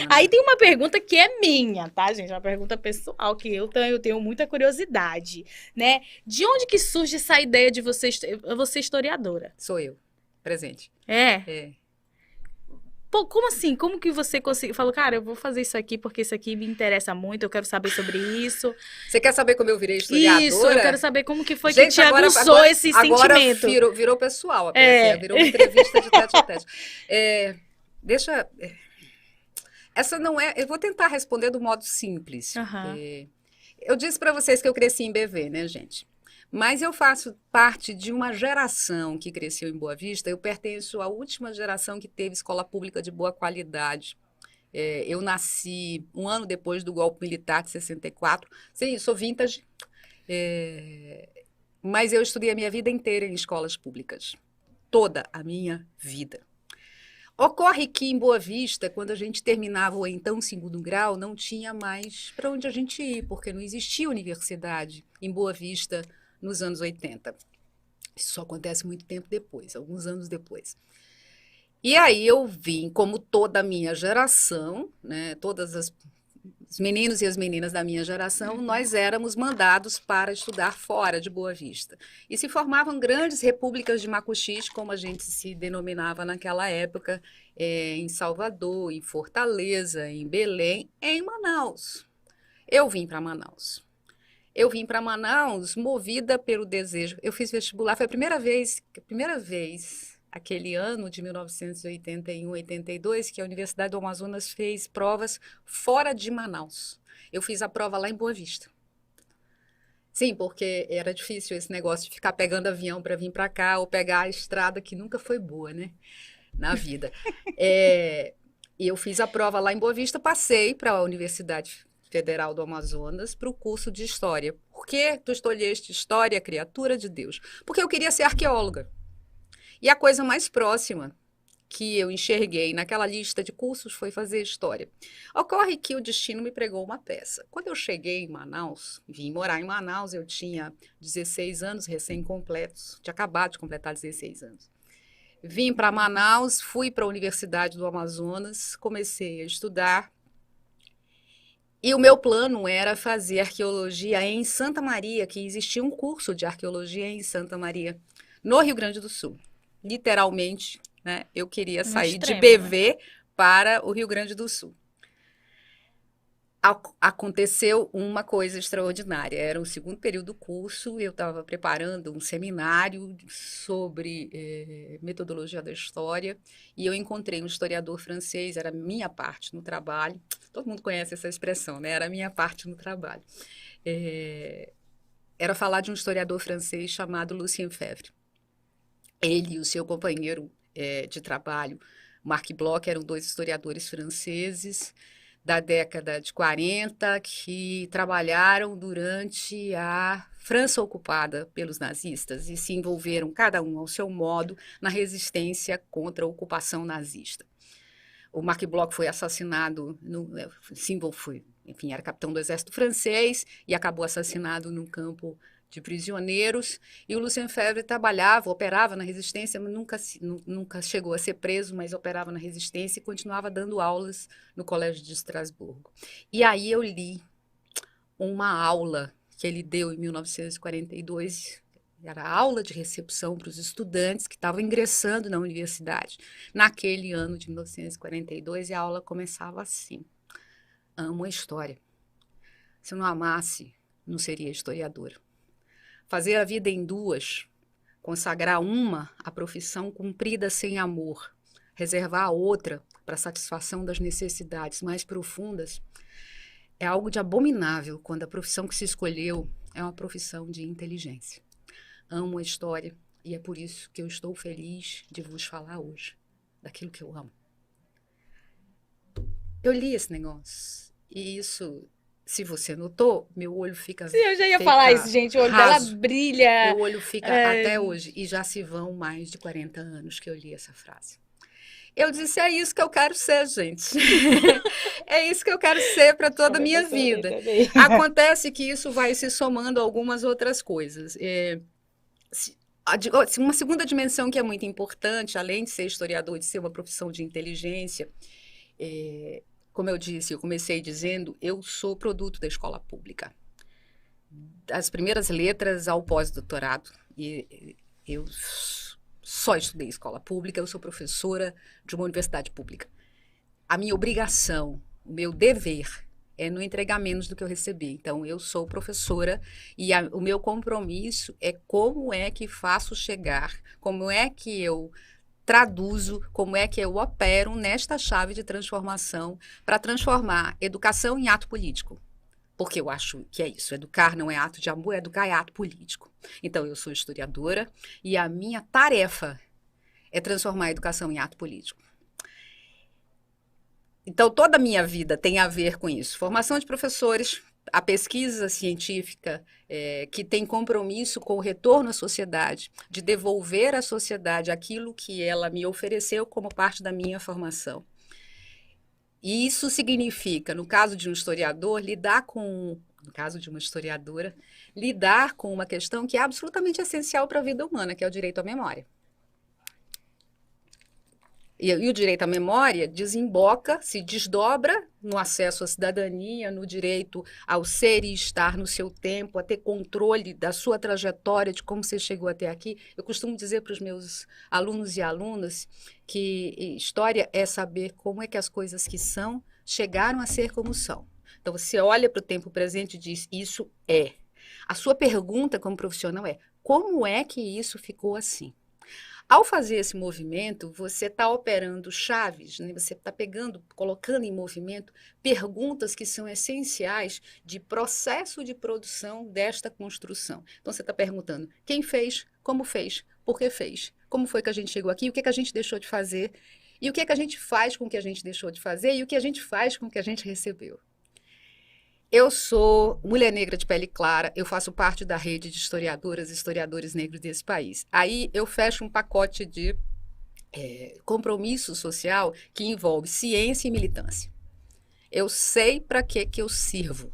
Aí Manda. tem uma pergunta que é minha, tá, gente? Uma pergunta pessoal que eu tenho muita curiosidade, né? De onde que surge essa ideia de você historiadora? Sou eu, presente. É. É. Pô, como assim? Como que você conseguiu? Falou, cara, eu vou fazer isso aqui porque isso aqui me interessa muito, eu quero saber sobre isso. Você quer saber como eu virei Isso, eu quero historiadora? saber como que foi que Gente, te aguçou esse agora sentimento. virou pessoal, É. virou uma entrevista de tete a tete. É, deixa. Essa não é. Eu vou tentar responder do modo simples. Aham. Eu disse para vocês que eu cresci em BV, né, gente? Mas eu faço parte de uma geração que cresceu em Boa Vista. Eu pertenço à última geração que teve escola pública de boa qualidade. Eu nasci um ano depois do golpe militar de 64. Sim, sou vintage. É, mas eu estudei a minha vida inteira em escolas públicas. Toda a minha vida. Ocorre que em Boa Vista, quando a gente terminava o então segundo grau, não tinha mais para onde a gente ir, porque não existia universidade em Boa Vista nos anos 80. Isso só acontece muito tempo depois, alguns anos depois. E aí eu vim, como toda a minha geração, né, todas os meninos e as meninas da minha geração, nós éramos mandados para estudar fora de Boa Vista. E se formavam grandes repúblicas de macuxis, como a gente se denominava naquela época, em Salvador, em Fortaleza, em Belém, em Manaus. Eu vim para Manaus. Eu vim para Manaus movida pelo desejo. Eu fiz vestibular, foi a primeira vez, aquele ano de 1981, 82, que a Universidade do Amazonas fez provas fora de Manaus. Eu fiz a prova lá em Boa Vista. Sim, porque era difícil esse negócio de ficar pegando avião para vir para cá ou pegar a estrada que nunca foi boa, né? Na vida. E eu fiz a prova lá em Boa Vista, passei para a Universidade Federal do Amazonas para o curso de História. Por que tu escolheste História, criatura de Deus? Porque eu queria ser arqueóloga. E a coisa mais próxima que eu enxerguei naquela lista de cursos foi fazer História. Ocorre que o destino me pregou uma peça. Quando eu cheguei em Manaus, vim morar em Manaus, eu tinha 16 anos recém-completos, tinha acabado de completar 16 anos. Vim para Manaus, fui para a Universidade do Amazonas, comecei a estudar. E o meu plano era fazer arqueologia em Santa Maria, que existia um curso de arqueologia em Santa Maria, no Rio Grande do Sul. Literalmente, né, eu queria No sair de extremo, né? BV para o Rio Grande do Sul. Aconteceu uma coisa extraordinária. Era o segundo período do curso, eu estava preparando um seminário sobre metodologia da história, e eu encontrei um historiador francês, era minha parte no trabalho. Todo mundo conhece essa expressão, né? Era minha parte no trabalho. Era falar de um historiador francês chamado Lucien Febvre. Ele e o seu companheiro de trabalho, Marc Bloch, eram dois historiadores franceses da década de 40 que trabalharam durante a França ocupada pelos nazistas e se envolveram, cada um ao seu modo, na resistência contra a ocupação nazista. O Marc Bloch foi assassinado, enfim, era capitão do exército francês e acabou assassinado num campo de prisioneiros, e o Lucien Febvre trabalhava, operava na resistência, mas nunca chegou a ser preso, mas operava na resistência e continuava dando aulas no Colégio de Estrasburgo. E aí eu li uma aula que ele deu em 1942, era a aula de recepção para os estudantes que estavam ingressando na universidade. Naquele ano de 1942, e a aula começava assim: amo a história. Se eu não amasse, não seria historiadora. Fazer a vida em duas, consagrar uma à profissão cumprida sem amor, reservar a outra para a satisfação das necessidades mais profundas, é algo de abominável quando a profissão que se escolheu é uma profissão de inteligência. Amo a história e é por isso que eu estou feliz de vos falar hoje daquilo que eu amo. Eu li esse negócio e isso... Se você notou, meu olho fica Sim, eu já ia falar isso, gente. O olho dela raso. brilha. Meu olho fica até hoje. E já se vão mais de 40 anos que eu li essa frase. Eu disse, é isso que eu quero ser, gente. É isso que eu quero ser para toda a minha vida. Acontece que isso vai se somando a algumas outras coisas. Uma segunda dimensão que é muito importante, além de ser historiador, de ser uma profissão de inteligência, como eu disse, eu comecei dizendo, eu sou produto da escola pública. Das primeiras letras ao pós-doutorado. E eu só estudei escola pública, eu sou professora de uma universidade pública. A minha obrigação, o meu dever é não entregar menos do que eu recebi. Então, eu sou professora e o meu compromisso é como é que faço chegar, como é que eu traduzo, como é que eu opero nesta chave de transformação para transformar educação em ato político. Porque eu acho que é isso, educar não é ato de amor, educar é ato político. Então, eu sou historiadora e a minha tarefa é transformar a educação em ato político. Então, toda a minha vida tem a ver com isso. Formação de professores, a pesquisa científica que tem compromisso com o retorno à sociedade, de devolver à sociedade aquilo que ela me ofereceu como parte da minha formação. E isso significa, no caso de um historiador, no caso de uma historiadora, lidar com uma questão que é absolutamente essencial para a vida humana, que é o direito à memória. E o direito à memória desemboca, se desdobra no acesso à cidadania, no direito ao ser e estar no seu tempo, a ter controle da sua trajetória, de como você chegou até aqui. Eu costumo dizer para os meus alunos e alunas que história é saber como é que as coisas que são chegaram a ser como são. Então, você olha para o tempo presente e diz, isso é. A sua pergunta como profissional é, como é que isso ficou assim? Ao fazer esse movimento, você está operando chaves, né? Você está colocando em movimento perguntas que são essenciais de processo de produção desta construção. Então, você está perguntando quem fez, por que fez, como foi que a gente chegou aqui, o que, que a gente deixou de fazer, e o que, que a gente faz com o que a gente deixou de fazer, e o que a gente faz com o que a gente recebeu. Eu sou mulher negra de pele clara, eu faço parte da rede de historiadoras e historiadores negros desse país. Aí eu fecho um pacote de compromisso social que envolve ciência e militância. Eu sei para que eu sirvo.